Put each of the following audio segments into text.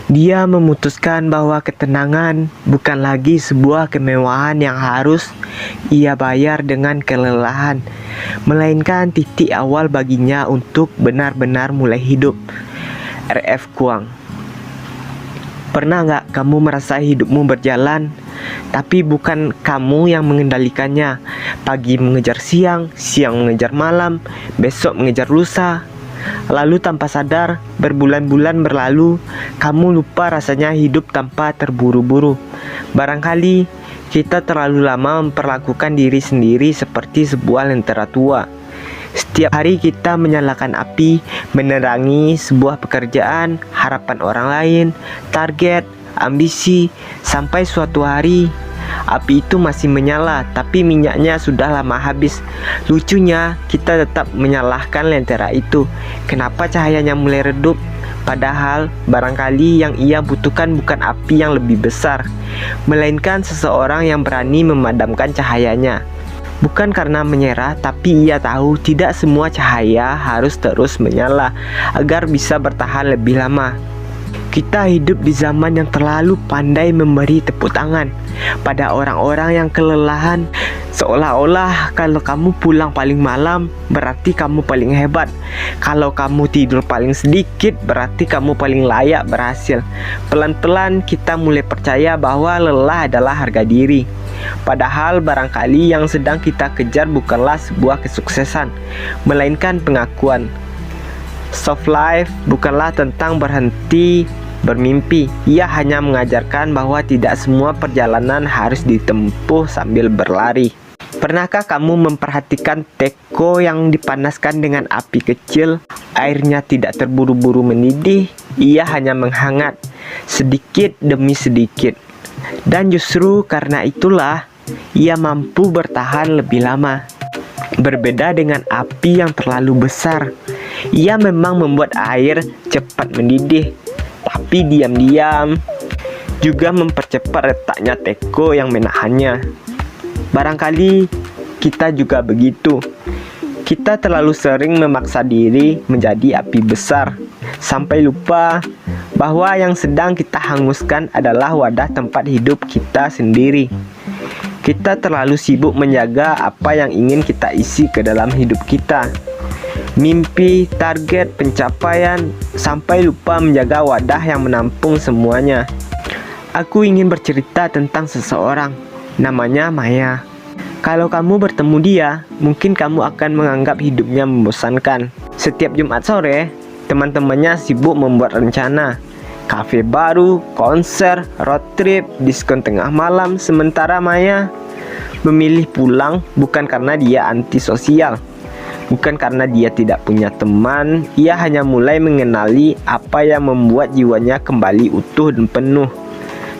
Dia memutuskan bahwa ketenangan bukan lagi sebuah kemewahan yang harus ia bayar dengan kelelahan, melainkan titik awal baginya untuk benar-benar mulai hidup. R.F. Kuang. Pernah nggak kamu merasa hidupmu berjalan, tapi bukan kamu yang mengendalikannya? Pagi mengejar siang, siang mengejar malam, besok mengejar lusa. Lalu tanpa sadar, berbulan-bulan berlalu, kamu lupa rasanya hidup tanpa terburu-buru. Barangkali kita terlalu lama memperlakukan diri sendiri seperti sebuah lentera tua. Setiap hari kita menyalakan api, menerangi sebuah pekerjaan, harapan orang lain, target, ambisi, sampai suatu hari api itu masih menyala, tapi minyaknya sudah lama habis. Lucunya, kita tetap menyalahkan lentera itu. Kenapa cahayanya mulai redup? Padahal barangkali yang ia butuhkan bukan api yang lebih besar, melainkan seseorang yang berani memadamkan cahayanya. Bukan karena menyerah, tapi ia tahu tidak semua cahaya harus terus menyala agar bisa bertahan lebih lama. Kita hidup di zaman yang terlalu pandai memberi tepuk tangan pada orang-orang yang kelelahan, seolah-olah kalau kamu pulang paling malam berarti kamu paling hebat. Kalau kamu tidur paling sedikit berarti kamu paling layak berhasil. Pelan-pelan kita mulai percaya bahwa lelah adalah harga diri. Padahal barangkali yang sedang kita kejar bukanlah sebuah kesuksesan, melainkan pengakuan. Soft life bukanlah tentang berhenti bermimpi. Ia hanya mengajarkan bahwa tidak semua perjalanan harus ditempuh sambil berlari. Pernahkah kamu memperhatikan teko yang dipanaskan dengan api kecil? Airnya tidak terburu-buru mendidih, ia hanya menghangat sedikit demi sedikit. Dan justru karena itulah ia mampu bertahan lebih lama. Berbeda dengan api yang terlalu besar, ia memang membuat air cepat mendidih, tapi diam-diam juga mempercepat retaknya teko yang menahannya. Barangkali kita juga begitu. Kita terlalu sering memaksa diri menjadi api besar, sampai lupa bahwa yang sedang kita hanguskan adalah wadah tempat hidup kita sendiri. Kita terlalu sibuk menjaga apa yang ingin kita isi ke dalam hidup kita. Mimpi, target, pencapaian, sampai lupa menjaga wadah yang menampung semuanya. Aku ingin bercerita tentang seseorang, namanya Maya. Kalau kamu bertemu dia, mungkin kamu akan menganggap hidupnya membosankan. Setiap Jumat sore, teman-temannya sibuk membuat rencana. Kafe baru, konser, road trip, diskon tengah malam. Sementara Maya memilih pulang bukan karena dia antisosial, bukan karena dia tidak punya teman. Ia hanya mulai mengenali apa yang membuat jiwanya kembali utuh dan penuh.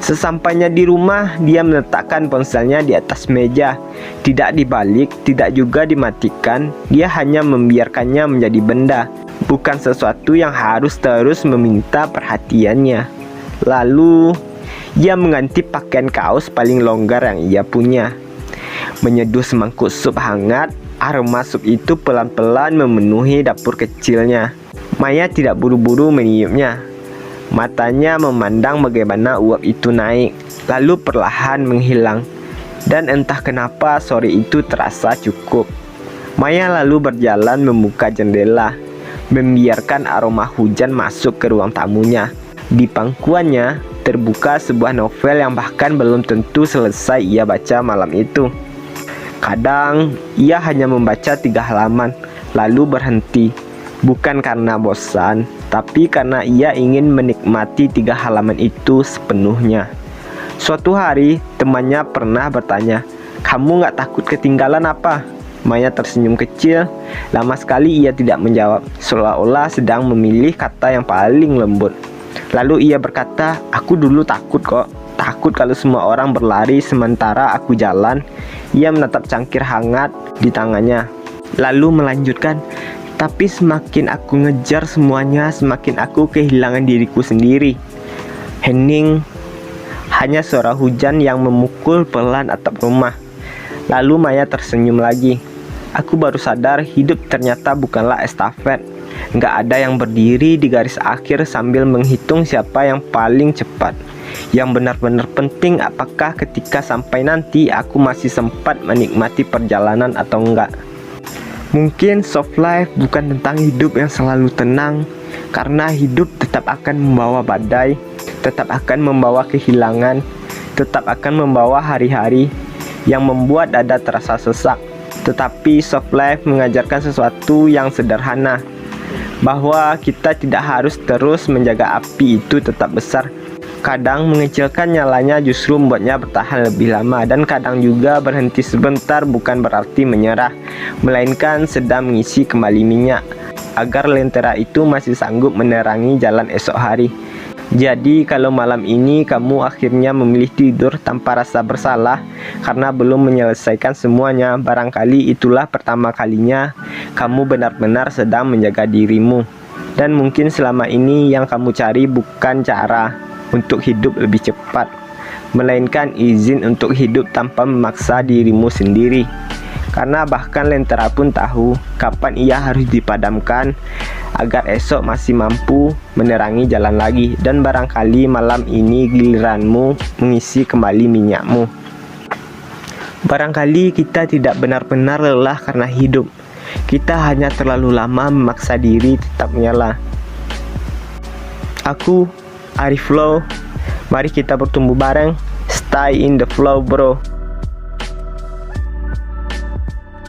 Sesampainya di rumah, dia meletakkan ponselnya di atas meja. Tidak dibalik, tidak juga dimatikan. Dia hanya membiarkannya menjadi benda, bukan sesuatu yang harus terus meminta perhatiannya. Lalu, ia mengganti pakaian kaos paling longgar yang ia punya. Menyeduh semangkuk sup hangat, aroma sup itu pelan-pelan memenuhi dapur kecilnya. Maya tidak buru-buru meniupnya. Matanya memandang bagaimana uap itu naik, lalu perlahan menghilang. Dan entah kenapa sore itu terasa cukup. Maya lalu berjalan membuka jendela, membiarkan aroma hujan masuk ke ruang tamunya. Di pangkuannya terbuka sebuah novel yang bahkan belum tentu selesai ia baca malam itu. Kadang ia hanya membaca 3 halaman, lalu berhenti. Bukan karena bosan, tapi karena ia ingin menikmati 3 halaman itu sepenuhnya. Suatu hari, temannya pernah bertanya, "Kamu nggak takut ketinggalan apa?" Maya tersenyum kecil. Lama sekali ia tidak menjawab, seolah-olah sedang memilih kata yang paling lembut. Lalu ia berkata, "Aku dulu takut kok. Takut kalau semua orang berlari sementara aku jalan." Ia menatap cangkir hangat di tangannya, lalu melanjutkan, "Tapi semakin aku ngejar semuanya, semakin aku kehilangan diriku sendiri." Hening. Hanya suara hujan yang memukul pelan atap rumah. Lalu Maya tersenyum lagi. aku baru sadar hidup ternyata bukanlah estafet. Nggak ada yang berdiri di garis akhir sambil menghitung siapa yang paling cepat. Yang benar-benar penting apakah ketika sampai nanti aku masih sempat menikmati perjalanan atau enggak. Mungkin soft life bukan tentang hidup yang selalu tenang, karena hidup tetap akan membawa badai, tetap akan membawa kehilangan, tetap akan membawa hari-hari yang membuat dada terasa sesak. Tetapi soft life mengajarkan sesuatu yang sederhana, bahwa kita tidak harus terus menjaga api itu tetap besar. Kadang mengecilkan nyalanya justru membuatnya bertahan lebih lama, dan kadang juga berhenti sebentar bukan berarti menyerah, melainkan sedang mengisi kembali minyak agar lentera itu masih sanggup menerangi jalan esok hari. Jadi kalau malam ini kamu akhirnya memilih tidur tanpa rasa bersalah karena belum menyelesaikan semuanya, barangkali itulah pertama kalinya kamu benar-benar sedang menjaga dirimu. Dan mungkin selama ini yang kamu cari bukan cara untuk hidup lebih cepat, melainkan izin untuk hidup tanpa memaksa dirimu sendiri. Karena bahkan lentera pun tahu kapan ia harus dipadamkan agar esok masih mampu menerangi jalan lagi. Dan barangkali malam ini giliranmu mengisi kembali minyakmu. Barangkali kita tidak benar-benar lelah karena hidup. Kita hanya terlalu lama memaksa diri tetap menyala. Aku Arif Flow, mari kita bertumbuh bareng. Stay in the flow bro.